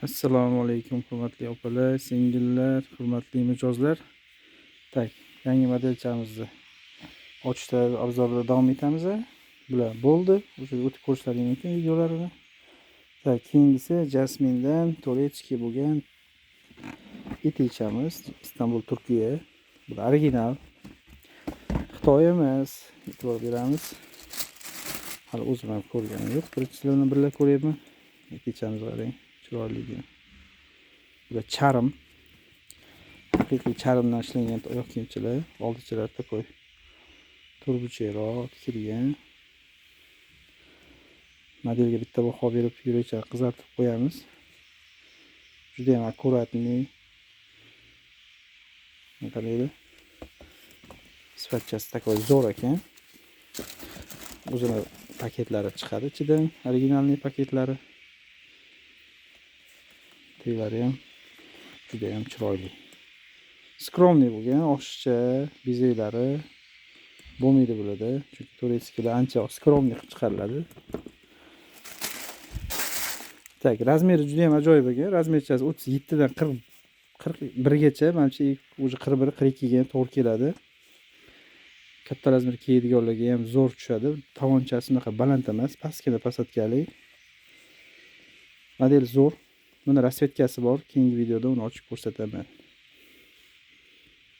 Assalomu alaykum hurmatli opalar, singillar, hurmatli mijozlar. Tak, yangi modelchamizni ochishda obzorda davom etamiz. Bular bo'ldi. O'sha o'tib ko'rishlaring mumkin videolarini. Tak, keyingisi Jasmindan Toretski bo'lgan etichamiz. Istanbul, Turkiya. Bu original. Xitoy emas. E'tibor beramiz. Hali o'zim ham ko'rganim yo'q. Birinchilarni birga ko'ryapman. Etichamiz qarang, chiroyligi. Bu charm. Haqiqiy charmdan ishlangan oyoq kiyimchilar, oldichilar такой turbucheroq tikilgan. Modelga bitta baho berib yurakcha qizartib qo'yamiz. Juda ham akkuratniy. Qaranglar. Sifatchasi такой zo'r ekan. O'zini paketlari chiqadi ichidan, originalniy paketlari. Teglari ham juda ham chiroyli. Skromniy bo'lgan, oshiqcha bezaklari bo'lmaydi bularda. Chunki turetskilar ancha skromniy qilib chiqariladi. Tak, razmeri juda ham ajoyib ekan. Razmerchasi 37 dan 41 gacha, menimcha o'zi 41, 42 ga ham to'g'ri keladi. Katta razmer kiyadiganlarga ham zo'r tushadi. Tovonchasi unaqa baland emas, pastgina pasatkali. Model zo'r. Buni rasvetkasi bor. Keyingi videoda uni ochib ko'rsataman.